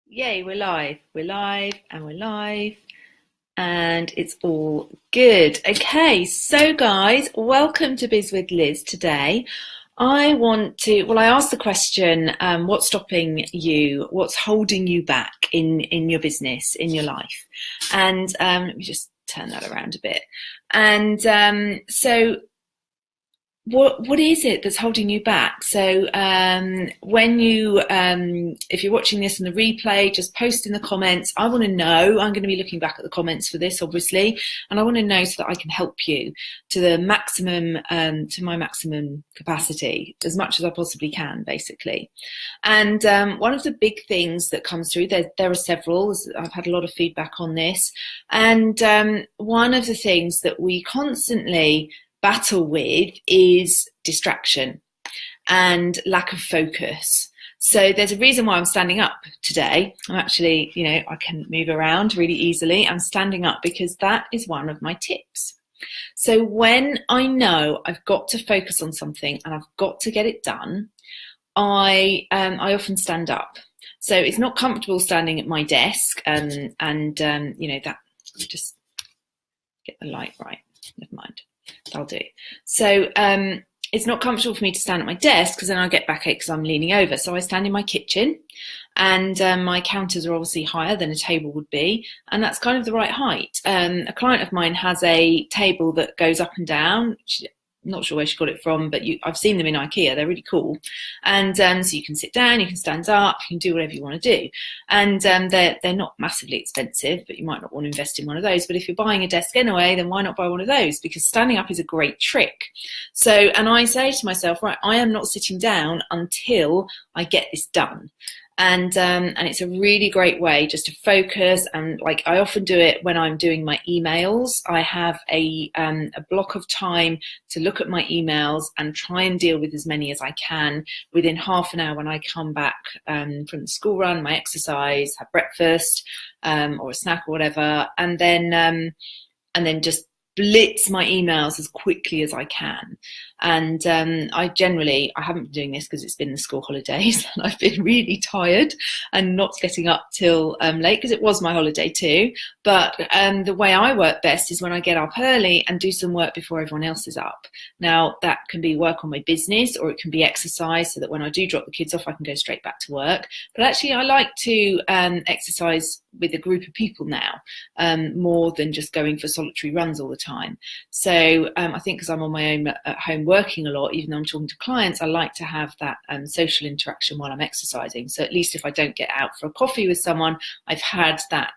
Yay, we're live. We're live and we're live and it's all good. Okay, so guys, welcome to Biz with Liz today. I asked the question, what's stopping you? What's holding you back in your business, in your life? And let me just turn that around a bit. And so what is it that's holding you back? So when you if you're watching this in the replay, just post in the comments. I want to know. I'm going to be looking back at the comments for this, obviously, and I want to know so that I can help you to the maximum, to my maximum capacity, as much as I possibly can, basically. And one of the big things that comes through, there are several. I've had a lot of feedback on this, and one of the things that we constantly battle with is distraction and lack of focus. So there's a reason why I'm standing up today. I'm actually, I can move around really easily. I'm standing up because that is one of my tips. So when I know I've got to focus on something and I've got to get it done, I often stand up. So it's not comfortable standing at my desk that just get the light right. Never mind. That'll do. So it's not comfortable for me to stand at my desk because then I get backache because I'm leaning over. So I stand in my kitchen, and my counters are obviously higher than a table would be, and that's kind of the right height. A client of mine has a table that goes up and down. I'm not sure where she got it from, but I've seen them in IKEA. They're really cool. And so you can sit down, you can stand up, you can do whatever you want to do. And they're not massively expensive, but you might not want to invest in one of those. But if you're buying a desk anyway, then why not buy one of those? Because standing up is a great trick. So, and I say to myself, right, I am not sitting down until I get this done. And it's a really great way just to focus. And like I often do it when I'm doing my emails. I have a block of time to look at my emails and try and deal with as many as I can within half an hour when I come back from the school run, my exercise, have breakfast or a snack or whatever, and then just blitz my emails as quickly as I can. And I haven't been doing this because it's been the school holidays and I've been really tired and not getting up till late because it was my holiday too. But the way I work best is when I get up early and do some work before everyone else is up. Now that can be work on my business, or it can be exercise so that when I do drop the kids off, I can go straight back to work. But actually I like to exercise with a group of people now, more than just going for solitary runs all the time. So I think because I'm on my own at home working a lot, even though I'm talking to clients, I like to have that social interaction while I'm exercising. So at least if I don't get out for a coffee with someone, I've had that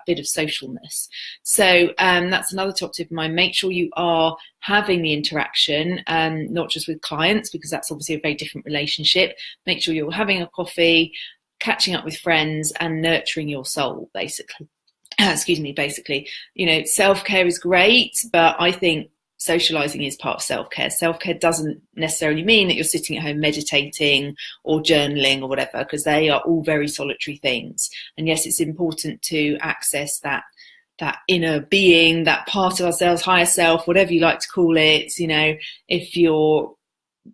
bit of socialness. So that's another top tip of mine. Make sure you are having the interaction, not just with clients, because that's obviously a very different relationship. Make sure you're having a coffee, catching up with friends, and nurturing your soul, basically. Basically, self-care is great, but I think socializing is part of self-care. Self-care doesn't necessarily mean that you're sitting at home meditating or journaling or whatever, because they are all very solitary things. And yes, it's important to access that inner being, that part of ourselves, higher self, whatever you like to call it. If you're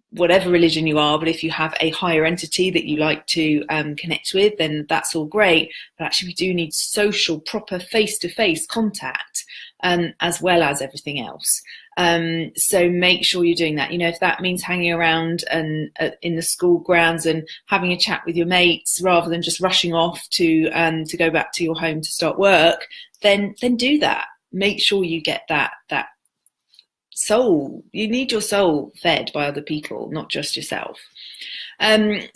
whatever religion you are, but if you have a higher entity that you like to connect with, then that's all great. But actually we do need social, proper face-to-face contact, as well as everything else. So make sure you're doing that. If that means hanging around and in the school grounds and having a chat with your mates rather than just rushing off to go back to your home to start work, then do that. Make sure you get that soul. You need your soul fed by other people, not just yourself.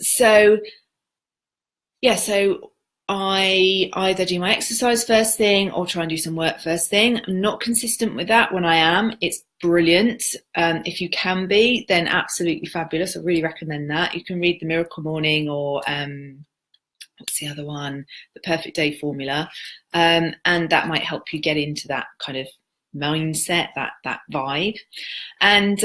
So I either do my exercise first thing or try and do some work first thing. I'm not consistent with that. When I am, it's brilliant. If you can be, then absolutely fabulous. I really recommend that. You can read The Miracle Morning or what's the other one? The Perfect Day Formula. And that might help you get into that kind of mindset, that vibe. And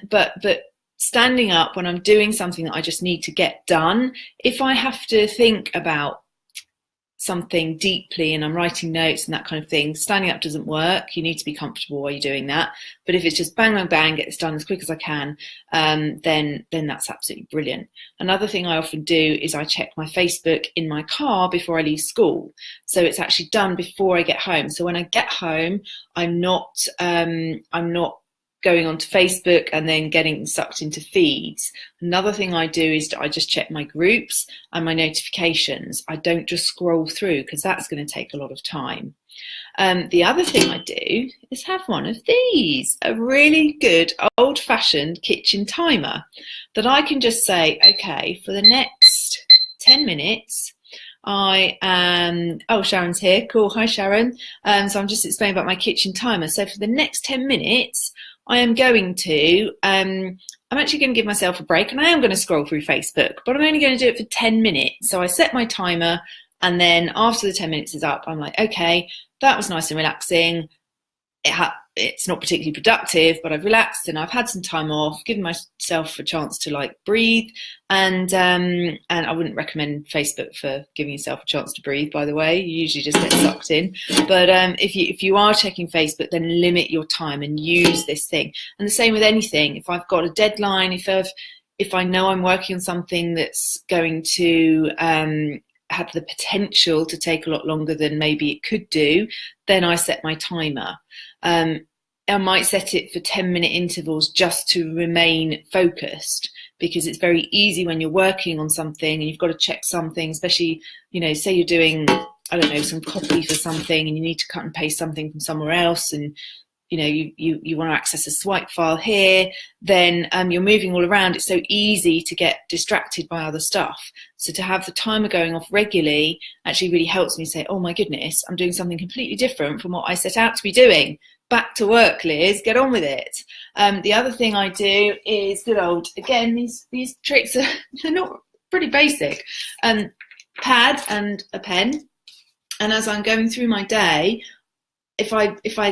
but standing up when I'm doing something that I just need to get done, if I have to think about something deeply and I'm writing notes and that kind of thing, standing up doesn't work. You need to be comfortable while you're doing that. But if it's just bang, bang, bang, get this done as quick as I can, then that's absolutely brilliant. Another thing I often do is I check my Facebook in my car before I leave school. So it's actually done before I get home. So when I get home, I'm not going onto Facebook and then getting sucked into feeds. Another thing I do is I just check my groups and my notifications. I don't just scroll through because that's going to take a lot of time. The other thing I do is have one of these, a really good old-fashioned kitchen timer that I can just say, okay, for the next 10 minutes, I am, oh, Sharon's here, cool, hi Sharon. So I'm just explaining about my kitchen timer. So for the next 10 minutes, I am going to, I'm actually going to give myself a break and I am going to scroll through Facebook, but I'm only going to do it for 10 minutes. So I set my timer and then after the 10 minutes is up, I'm like, okay, that was nice and relaxing. It's not particularly productive, but I've relaxed and I've had some time off, given myself a chance to like breathe. And I wouldn't recommend Facebook for giving yourself a chance to breathe, by the way. You usually just get sucked in. But if you are checking Facebook, then limit your time and use this thing. And the same with anything. If I've got a deadline, if I know I'm working on something that's going to have the potential to take a lot longer than maybe it could do, then I set my timer. I might set it for 10-minute intervals just to remain focused, because it's very easy when you're working on something and you've got to check something, especially, you know, say you're doing, I don't know, some copy for something and you need to cut and paste something from somewhere else and, you know, you want to access a swipe file here, then you're moving all around. It's so easy to get distracted by other stuff. So to have the timer going off regularly actually really helps me say, oh my goodness, I'm doing something completely different from what I set out to be doing. Back to work, Liz, get on with it. The other thing I do is good old, again, these tricks are they're not pretty basic. Pad and a pen. And as I'm going through my day, if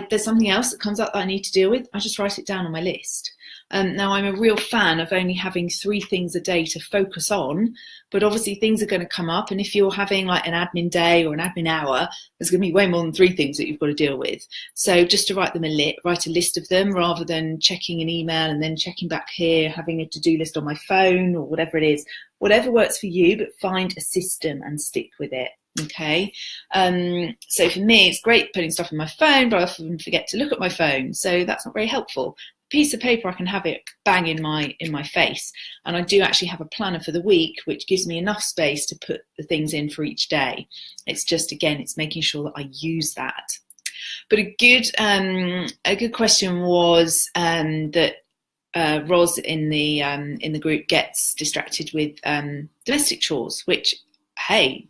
there's something else that comes up that I need to deal with, I just write it down on my list. Now, I'm a real fan of only having 3 things a day to focus on, but obviously things are going to come up. And if you're having like an admin day or an admin hour, there's going to be way more than 3 things that you've got to deal with. So just to write a list of them rather than checking an email and then checking back here, having a to-do list on my phone or whatever it is, whatever works for you, but find a system and stick with it. Okay, so for me, it's great putting stuff in my phone, but I often forget to look at my phone, so that's not very helpful. Piece of paper, I can have it bang in my face, and I do actually have a planner for the week, which gives me enough space to put the things in for each day. It's just, again, it's making sure that I use that. But a good question was that Ros in the group gets distracted with domestic chores, which, hey,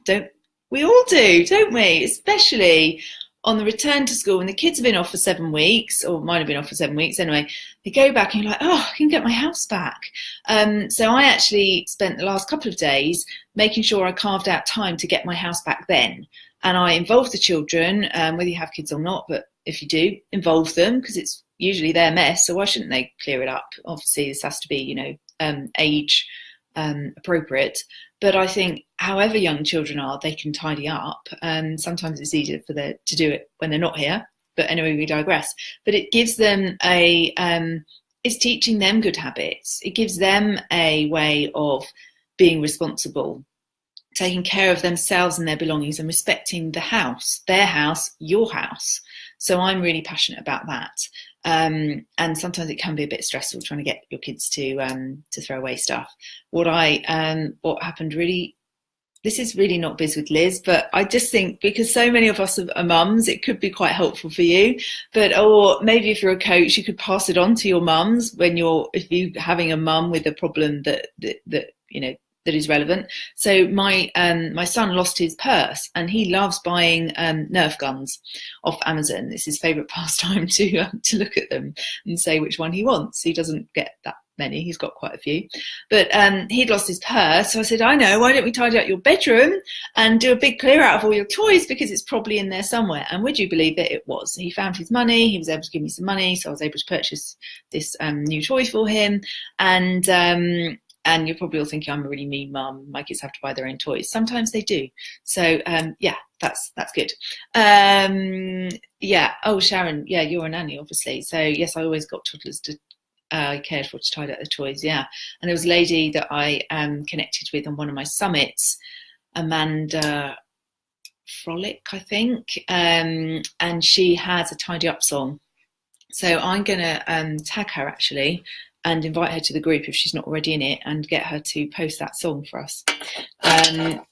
we all do, don't we? Especially on the return to school when the kids have been off for 7 weeks, or might have been off for 7 weeks anyway. They go back and you're like, oh, I can get my house back. So I actually spent the last couple of days making sure I carved out time to get my house back then. And I involved the children, whether you have kids or not, but if you do, involve them, because it's usually their mess. So why shouldn't they clear it up? Obviously, this has to be, you know, age appropriate. But I think however young children are, they can tidy up. Sometimes it's easier for them to do it when they're not here. But anyway, we digress. But it gives them it's teaching them good habits. It gives them a way of being responsible, taking care of themselves and their belongings and respecting the house, their house, your house. So I'm really passionate about that. And sometimes it can be a bit stressful trying to get your kids to throw away stuff. What happened really, this is really not biz with Liz, but I just think because so many of us are mums, it could be quite helpful for you. Or maybe if you're a coach, you could pass it on to your mums if you're having a mum with a problem that you know that is relevant. So my son lost his purse, and he loves buying Nerf guns off Amazon. It's his favourite pastime to look at them and say which one he wants. He doesn't get that many. He's got quite a few. But he'd lost his purse, so I said, I know, why don't we tidy up your bedroom and do a big clear out of all your toys, because it's probably in there somewhere. And would you believe that it was? He found his money. He was able to give me some money, so I was able to purchase this new toy for him. And you're probably all thinking I'm a really mean mum. My kids have to buy their own toys. Sometimes they do. So yeah, that's good. Yeah. Oh, Sharon, yeah, you're a nanny, obviously. So yes, I always got toddlers to cared for to tidy up the toys. Yeah. And there was a lady that I connected with on one of my summits, Amanda Frolic, I think, and she has a tidy up song. So I'm going to tag her actually and invite her to the group if she's not already in it, and get her to post that song for us.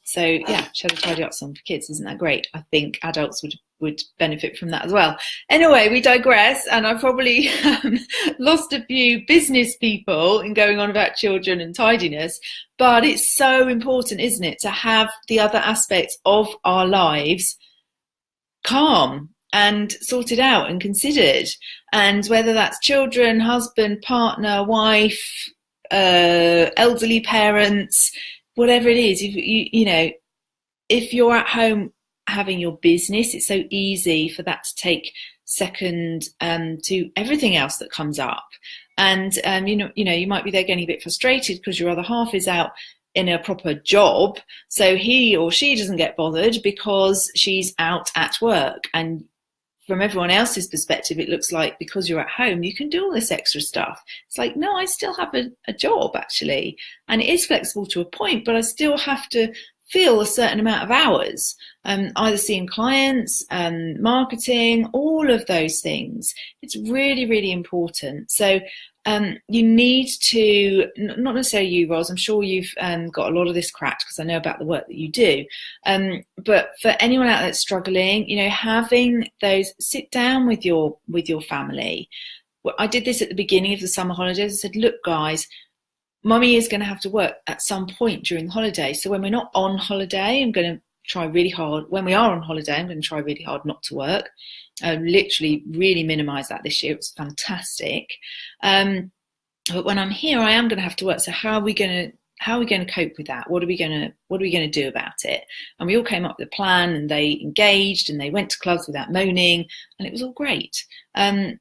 So yeah, she had a tidy up song for kids. Isn't that great? I think adults would benefit from that as well. Anyway, we digress, and I probably lost a few business people in going on about children and tidiness, but it's so important, isn't it, to have the other aspects of our lives calm and sorted out and considered, and whether that's children, husband, partner, wife, elderly parents, whatever it is, you know, if you're at home having your business, it's so easy for that to take second to everything else that comes up. And you might be there getting a bit frustrated because your other half is out in a proper job, so he or she doesn't get bothered because she's out at work. And from everyone else's perspective, it looks like because you're at home, you can do all this extra stuff. It's like, no, I still have a job actually, and it is flexible to a point, but I still have to fill a certain amount of hours, either seeing clients, marketing, all of those things. It's really, really important. So you need to, not necessarily you, Ros, I'm sure you've got a lot of this cracked because I know about the work that you do. But for anyone out there that's struggling, you know, having those, sit down with your family. I did this at the beginning of the summer holidays. I said, look, guys, Mummy is going to have to work at some point during the holiday. So when we're not on holiday, I'm going to try really hard. When we are on holiday, I'm going to try really hard not to work. Literally really minimise that this year. It was fantastic. But when I'm here, I am going to have to work. So how are we going to cope with that? What are we going to do about it? And we all came up with a plan, and they engaged, and they went to clubs without moaning, and it was all great. And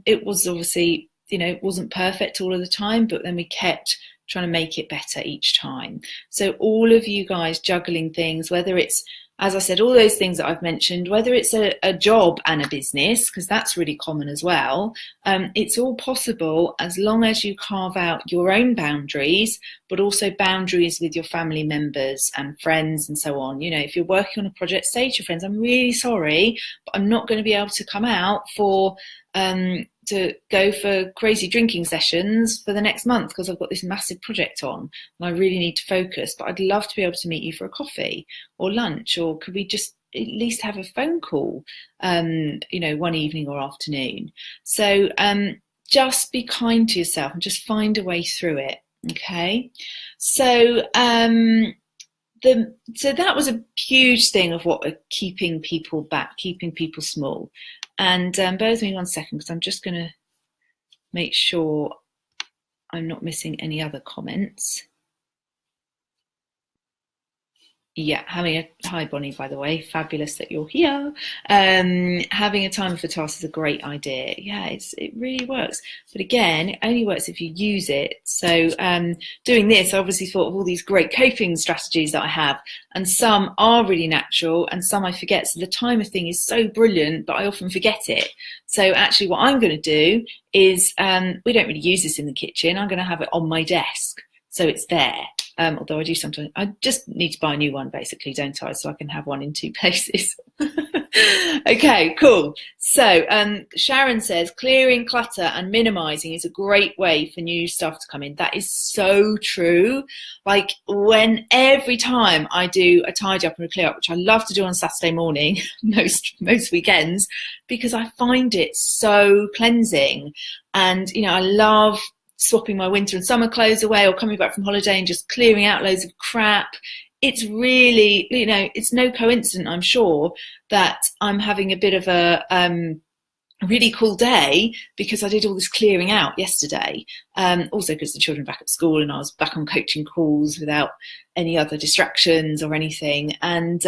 it was obviously, you know, it wasn't perfect all of the time, but then we kept trying to make it better each time. So all of you guys juggling things, whether it's, as I said, all those things that I've mentioned, whether it's a job and a business, because that's really common as well, it's all possible as long as you carve out your own boundaries, but also boundaries with your family members and friends and so on. You know, if you're working on a project, say to your friends, I'm really sorry, but I'm not going to be able to come out to go for crazy drinking sessions for the next month because I've got this massive project on and I really need to focus, but I'd love to be able to meet you for a coffee or lunch, or could we just at least have a phone call, you know, one evening or afternoon. So just be kind to yourself and just find a way through it. Okay. So so that was a huge thing of what are keeping people back, keeping people small. And bear with me 1 second because I'm just going to make sure I'm not missing any other comments. Yeah, hi Bonnie, by the way, fabulous that you're here. Having a timer for tasks is a great idea. Yeah, it really works. But again, it only works if you use it. So doing this, I obviously thought of all these great coping strategies that I have, and some are really natural and some I forget. So the timer thing is so brilliant, but I often forget it. So actually what I'm going to do is, we don't really use this in the kitchen. I'm going to have it on my desk. So it's there. Although I do sometimes, I just need to buy a new one basically, don't I? So I can have one in 2 places. Okay, cool. So Sharon says, clearing clutter and minimizing is a great way for new stuff to come in. That is so true. Like every time I do a tidy up and a clear up, which I love to do on Saturday morning, most weekends, because I find it so cleansing. And, you know, I love swapping my winter and summer clothes away, or coming back from holiday and just clearing out loads of crap. It's really, you know, it's no coincidence, I'm sure, that I'm having a bit of a really cool day because I did all this clearing out yesterday. Also because the children are back at school and I was back on coaching calls without any other distractions or anything. And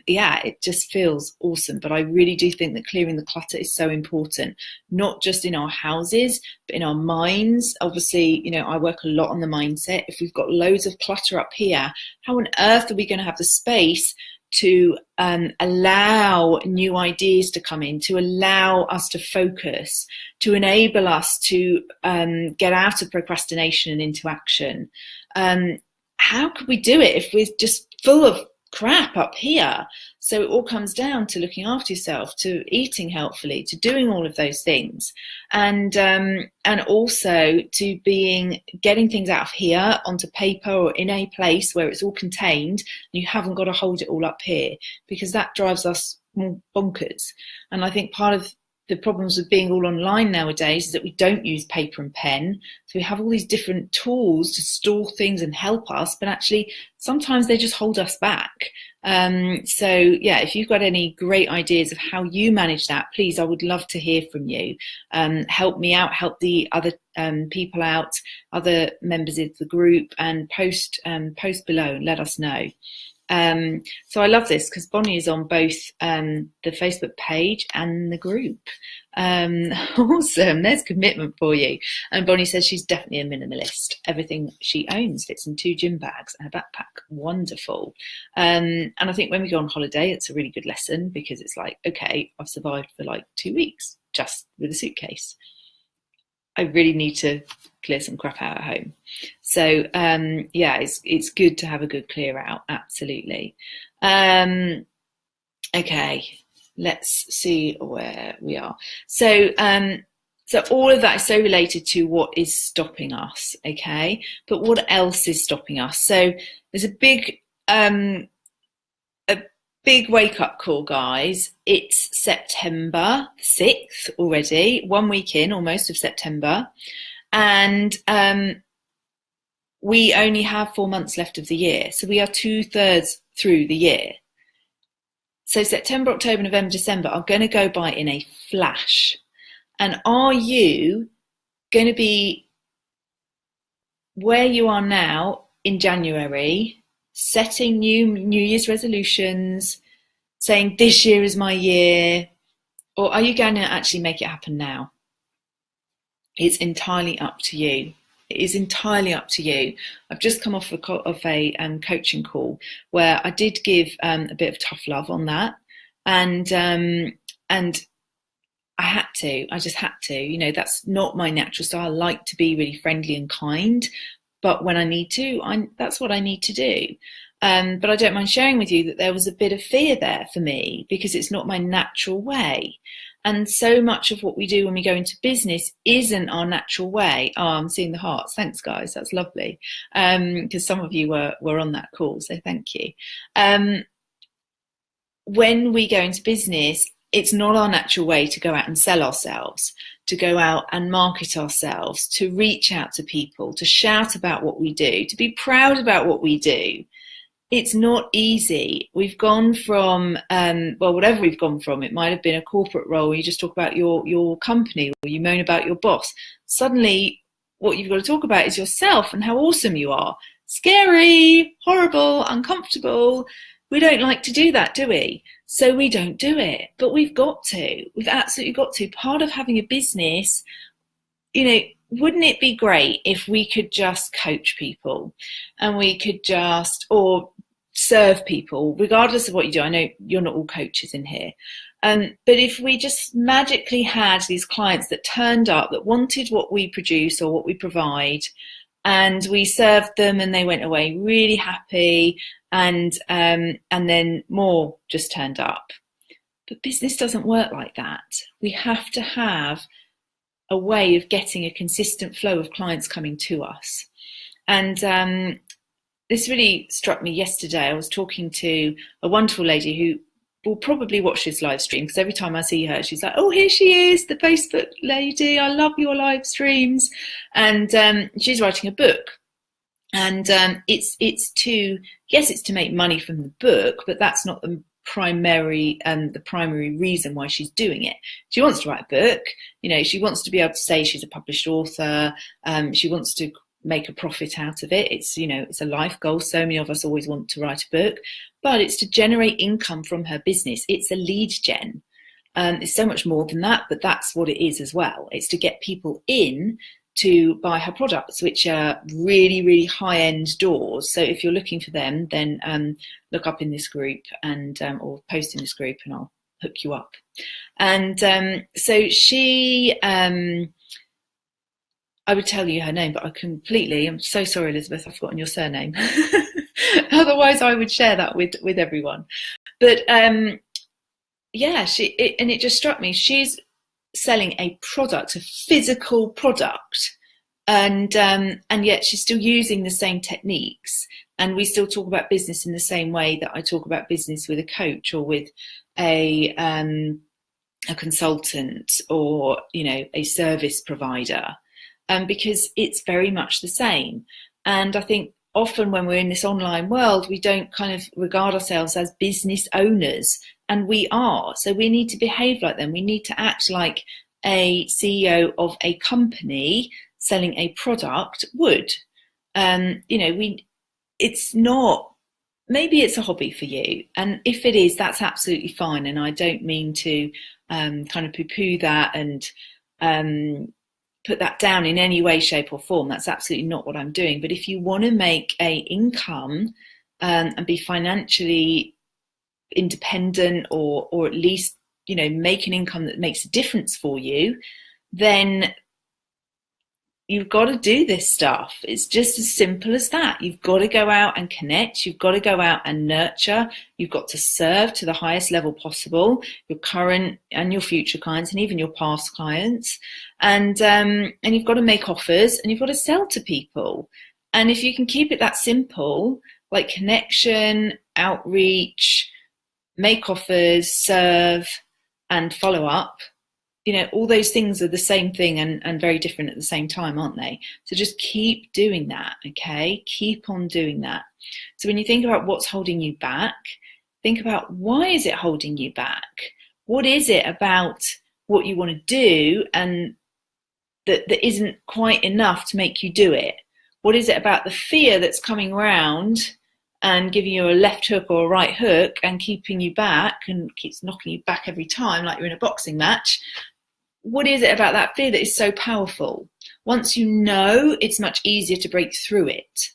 yeah, it just feels awesome. But I really do think that clearing the clutter is so important, not just in our houses, but in our minds. Obviously, you know, I work a lot on the mindset. If we've got loads of clutter up here, how on earth are we going to have the space to allow new ideas to come in, to allow us to focus, to enable us to get out of procrastination and into action. How could we do it if we're just full of crap up here? So it all comes down to looking after yourself, to eating healthfully, to doing all of those things, and also to getting things out of here onto paper or in a place where it's all contained. And you haven't got to hold it all up here, because that drives us bonkers. And I think part of the problems with being all online nowadays is that we don't use paper and pen. So we have all these different tools to store things and help us, but actually sometimes they just hold us back. So yeah, if you've got any great ideas of how you manage that, please, I would love to hear from you. Help me out, help the other people out, other members of the group, and post below and let us know. So I love this because Bonnie is on both the Facebook page and the group. Awesome, there's commitment for you. And Bonnie says she's definitely a minimalist. Everything she owns fits in 2 gym bags and a backpack. Wonderful. And I think when we go on holiday, it's a really good lesson, because it's like, okay, I've survived for like 2 weeks just with a suitcase. I really need to clear some crap out at home. So yeah, it's good to have a good clear out. Absolutely. Okay, let's see where we are. So so all of that is so related to what is stopping us. Okay, but what else is stopping us? So there's a big wake-up call, guys. It's September 6th already, 1 week in almost of September, and we only have 4 months left of the year, so we are 2/3 through the year. So September, October, November, December are going to go by in a flash. And are you going to be where you are now in January, setting New Year's resolutions, saying this year is my year, or are you going to actually make it happen now? It's entirely up to you. It is entirely up to you. I've just come off a coaching call where I did give a bit of tough love on that, and I just had to. You know, that's not my natural style. I like to be really friendly and kind, but when I need to, that's what I need to do. But I don't mind sharing with you that there was a bit of fear there for me, because it's not my natural way. And so much of what we do when we go into business isn't our natural way. Oh, I'm seeing the hearts. Thanks, guys. That's lovely. Because some of you were on that call, so thank you. When we go into business, it's not our natural way to go out and sell ourselves, to go out and market ourselves, to reach out to people, to shout about what we do, to be proud about what we do. It's not easy. We've gone from, whatever we've gone from, it might have been a corporate role where you just talk about your company, or you moan about your boss. Suddenly, what you've got to talk about is yourself and how awesome you are. Scary, horrible, uncomfortable. We don't like to do that, do we? So we don't do it, but we've got to. We've absolutely got to. Part of having a business, you know, wouldn't it be great if we could just coach people and we could just, or serve people, regardless of what you do? I know you're not all coaches in here. But if we just magically had these clients that turned up, that wanted what we produce or what we provide, and we served them and they went away really happy, and then more just turned up. But business doesn't work like that. We have to have a way of getting a consistent flow of clients coming to us. And this really struck me yesterday. I was talking to a wonderful lady who will probably watch this live stream, because every time I see her, she's like, oh, here she is, the Facebook lady. I love your live streams. And she's writing a book. And it's to make money from the book, but that's not the primary reason why she's doing it. She wants to write a book. You know, she wants to be able to say she's a published author. She wants to make a profit out of it. It's, you know, it's a life goal. So many of us always want to write a book, but it's to generate income from her business. It's a lead gen. It's so much more than that, but that's what it is as well. It's to get people in to buy her products, which are really, really high-end doors. So if you're looking for them, then look up in this group and or post in this group, and I'll hook you up. And so she, I would tell you her name, but I'm so sorry, Elizabeth, I've forgotten your surname. Otherwise, I would share that with everyone. But yeah, it just struck me. She's selling a product, a physical product, and yet she's still using the same techniques, and we still talk about business in the same way that I talk about business with a coach or with a consultant or a service provider, because it's very much the same. And I think often when we're in this online world, we don't kind of regard ourselves as business owners. And we are. So we need to behave like them. We need to act like a CEO of a company selling a product would. It's not, maybe it's a hobby for you. And if it is, that's absolutely fine. And I don't mean to kind of poo-poo that and put that down in any way, shape or form. That's absolutely not what I'm doing. But if you want to make a income and be financially independent, or at least make an income that makes a difference for you, then you've got to do this stuff. It's just as simple as that. You've got to go out and connect. You've got to go out and nurture. You've got to serve to the highest level possible, your current and your future clients, and even your past clients. And you've got to make offers, and you've got to sell to people. And if you can keep it that simple, like connection, outreach, make offers, serve, and follow up, all those things are the same thing and very different at the same time, aren't they? So just keep doing that, okay? Keep on doing that. So when you think about what's holding you back, think about, why is it holding you back? What is it about what you want to do and that isn't quite enough to make you do it? What is it about the fear that's coming around and giving you a left hook or a right hook and keeping you back and keeps knocking you back every time like you're in a boxing match? What is it about that fear that is so powerful? Once you know, it's much easier to break through it.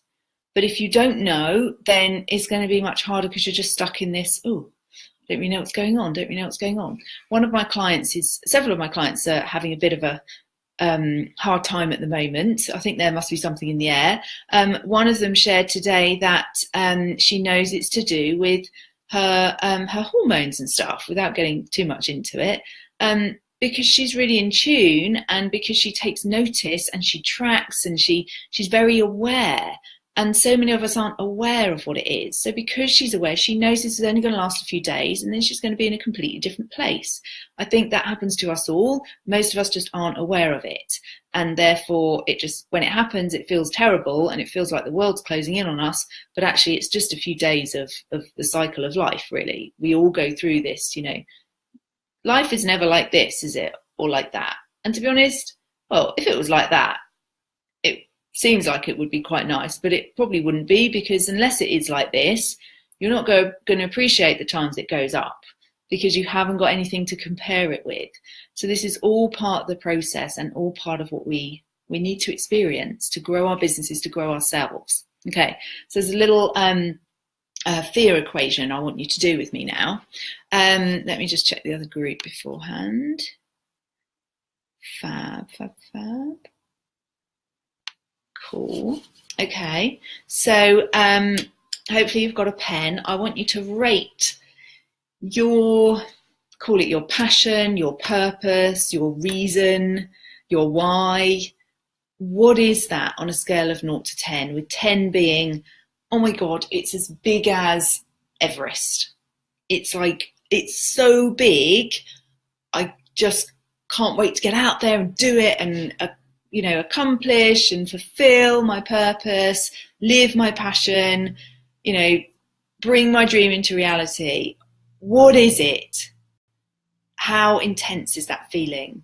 But if you don't know, then it's going to be much harder because you're just stuck in this, don't really know what's going on, Several of my clients are having a bit of a hard time at the moment. I think there must be something in the air. One of them shared today that she knows it's to do with her hormones and stuff, without getting too much into it, because she's really in tune, and because she takes notice and she tracks, and she's very aware. And so many of us aren't aware of what it is. So because she's aware, she knows this is only going to last a few days, and then she's going to be in a completely different place. I think that happens to us all. Most of us just aren't aware of it. And therefore, when it happens, it feels terrible and it feels like the world's closing in on us. But actually, it's just a few days of the cycle of life, really. We all go through this, Life is never like this, is it? Or like that. And to be honest, well, if it was like that, seems like it would be quite nice, but it probably wouldn't be, because unless it is like this, you're not going to appreciate the times it goes up, because you haven't got anything to compare it with. So this is all part of the process and all part of what we need to experience to grow our businesses, to grow ourselves. Okay, so there's a little fear equation I want you to do with me now. Let me just check the other group beforehand. Fab. Cool. Okay, so hopefully you've got a pen. I want you to rate call it your passion, your purpose, your reason, your why. What is that on a scale of 0 to 10, with 10 being, oh my God, it's as big as Everest. It's so big, I just can't wait to get out there and do it and accomplish and fulfill my purpose, live my passion, bring my dream into reality. What is it? How intense is that feeling?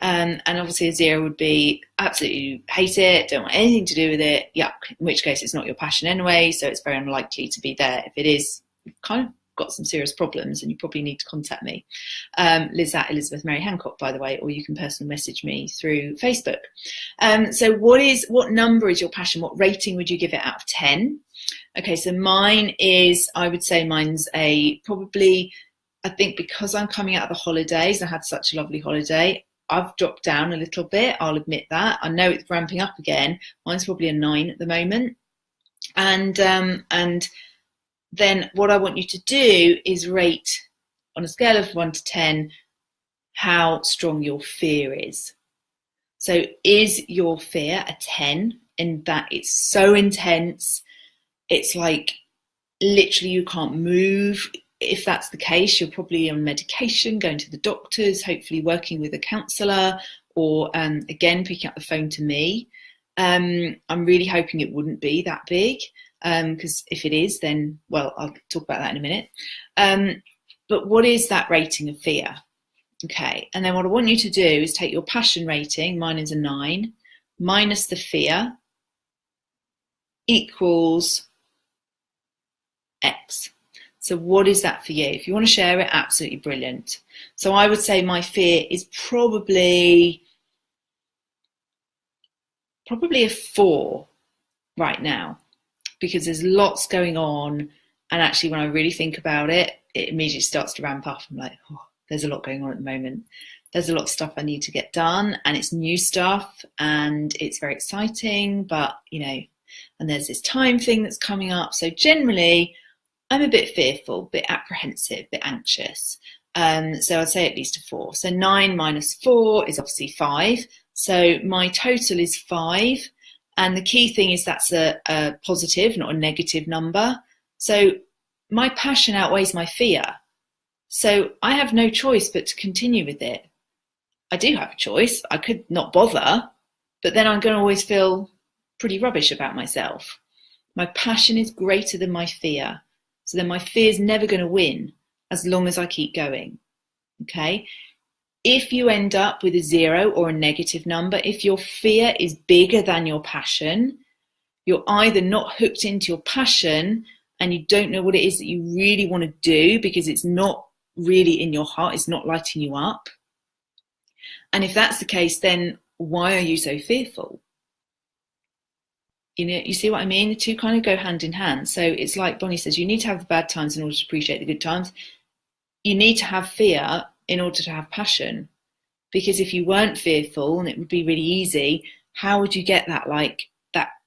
And obviously a 0 would be absolutely hate it, don't want anything to do with it, yuck, in which case it's not your passion anyway, so it's very unlikely to be there. If it is, you've kind of got some serious problems and you probably need to contact me. Liz at Elizabeth Mary Hancock, by the way, or you can personal message me through Facebook. So what number is your passion? What rating would you give it out of 10? Okay, so mine is, I would say mine's probably, I think because I'm coming out of the holidays, I had such a lovely holiday, I've dropped down a little bit, I'll admit that. I know it's ramping up again. Mine's probably a 9 at the moment. And then what I want you to do is rate on a scale of 1 to 10 how strong your fear is. So is your fear a 10 in that it's so intense, it's like literally you can't move? If that's the case, you're probably on medication, going to the doctors, hopefully working with a counsellor, or again, picking up the phone to me. I'm really hoping it wouldn't be that big, because if it is, then, well, I'll talk about that in a minute. But what is that rating of fear? Okay, and then what I want you to do is take your passion rating, mine is a 9, minus the fear, equals X. So what is that for you? If you want to share it, absolutely brilliant. So I would say my fear is probably a 4 right now, because there's lots going on. And actually, when I really think about it, it immediately starts to ramp up. I'm like, oh, there's a lot going on at the moment. There's a lot of stuff I need to get done, and it's new stuff and it's very exciting, but and there's this time thing that's coming up. So generally, I'm a bit fearful, a bit apprehensive, a bit anxious. So I'd say at least a 4. So 9 minus 4 is obviously 5. So my total is 5. And the key thing is that's a positive, not a negative number. So my passion outweighs my fear. So I have no choice but to continue with it. I do have a choice. I could not bother, but then I'm going to always feel pretty rubbish about myself. My passion is greater than my fear. So then my fear is never going to win as long as I keep going. Okay. If you end up with a 0 or a negative number, if your fear is bigger than your passion, you're either not hooked into your passion and you don't know what it is that you really want to do because it's not really in your heart, it's not lighting you up. And if that's the case, then why are you so fearful? You see what I mean? The two kind of go hand in hand. So it's like Bonnie says, you need to have the bad times in order to appreciate the good times. You need to have fear in order to have passion. Because if you weren't fearful, and it would be really easy, how would you get that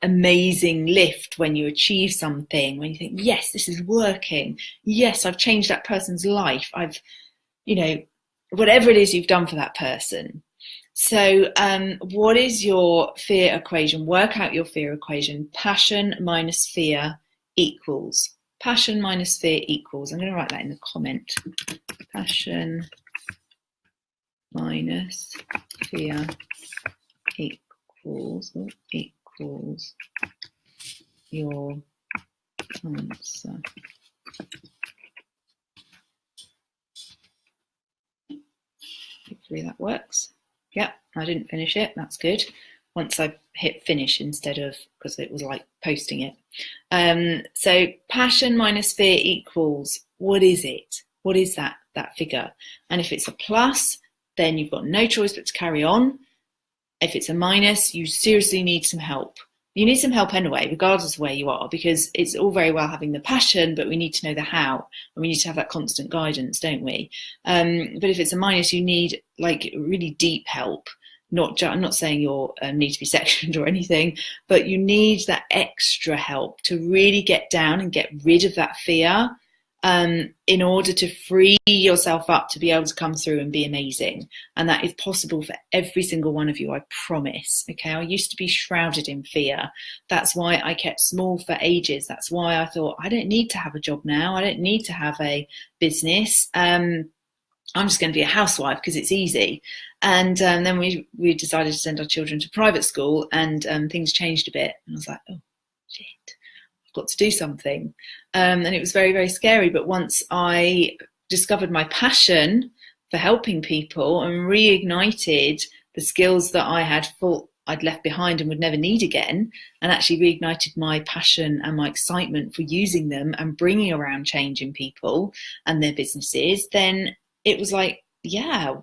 amazing lift when you achieve something, when you think, yes, this is working. Yes, I've changed that person's life. I've, whatever it is you've done for that person. So what is your fear equation? Work out your fear equation. Passion minus fear equals. Passion minus fear equals. I'm going to write that in the comment. Passion minus fear equals your answer. Hopefully that works. Yep, I didn't finish it. That's good. Once I hit finish instead of, because it was like posting it. So passion minus fear equals, what is it? What is that figure? And if it's a plus, then you've got no choice but to carry on. If it's a minus, you seriously need some help. You need some help anyway, regardless of where you are, because it's all very well having the passion, but we need to know the how, and we need to have that constant guidance, don't we? But if it's a minus, you need really deep help. I'm not saying you need to be sectioned or anything, but you need that extra help to really get down and get rid of that fear, in order to free yourself up to be able to come through and be amazing. And that is possible for every single one of you, I promise. Okay, I used to be shrouded in fear. That's why I kept small for ages. That's why I thought, I don't need to have a job now. I don't need to have a business. I'm just going to be a housewife because it's easy. And then we decided to send our children to private school, and things changed a bit. And I was like, oh, shit. Got to do something, and it was very, very scary. But once I discovered my passion for helping people and reignited the skills that I had I'd left behind and would never need again, and actually reignited my passion and my excitement for using them and bringing around change in people and their businesses, then it was like, yeah,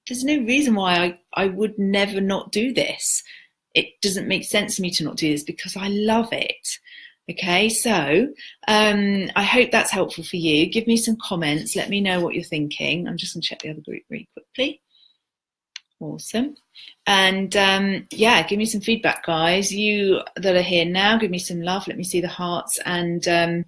there's no reason why I would never not do this. It doesn't make sense to me to not do this because I love it. Okay, so I hope that's helpful for you. Give me some comments. Let me know what you're thinking. I'm just going to check the other group really quickly. Awesome. And yeah, give me some feedback, guys. You that are here now, give me some love. Let me see the hearts. And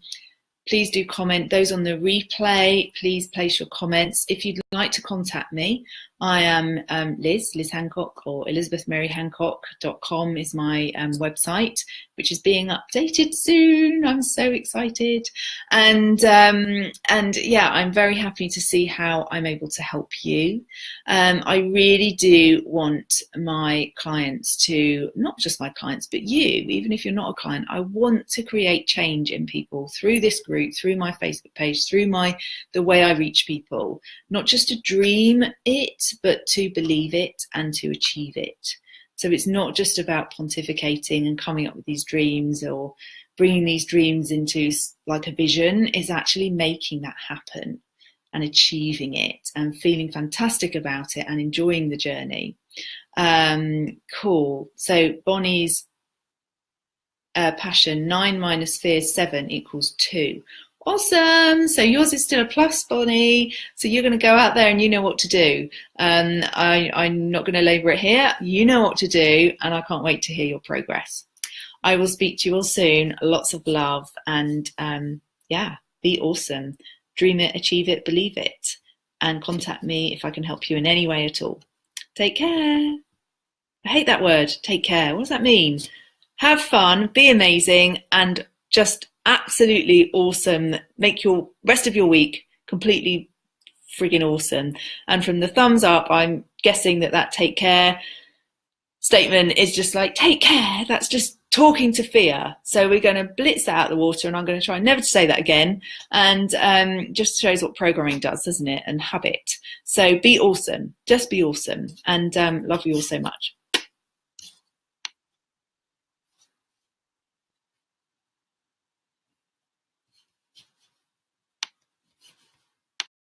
please do comment. Those on the replay, please place your comments. If you'd like to contact me, I am Liz Hancock, or elizabethmaryhancock.com is my website, which is being updated soon. I'm so excited. And yeah, I'm very happy to see how I'm able to help you. I really do want my clients to, not just my clients, but you, even if you're not a client, I want to create change in people through this group, through my Facebook page, through the way I reach people, not just to dream it, but to believe it and to achieve it. So it's not just about pontificating and coming up with these dreams or bringing these dreams into like a vision. It's actually making that happen and achieving it and feeling fantastic about it and enjoying the journey. Cool. So Bonnie's passion, 9 minus fear, 7 equals 2. Awesome. So yours is still a plus, Bonnie. So you're going to go out there and you know what to do. I'm not going to labour it here. You know what to do, and I can't wait to hear your progress. I will speak to you all soon. Lots of love, and yeah, be awesome. Dream it, achieve it, believe it, and contact me if I can help you in any way at all. Take care. I hate that word, take care. What does that mean? Have fun, be amazing, and just absolutely awesome. Make your rest of your week completely friggin' awesome. And from the thumbs up, I'm guessing that take care statement is just like, take care. That's just talking to fear. So we're going to blitz that out of the water, and I'm going to try never to say that again. And just shows what programming does, doesn't it? And habit. So be awesome. Just be awesome. And love you all so much.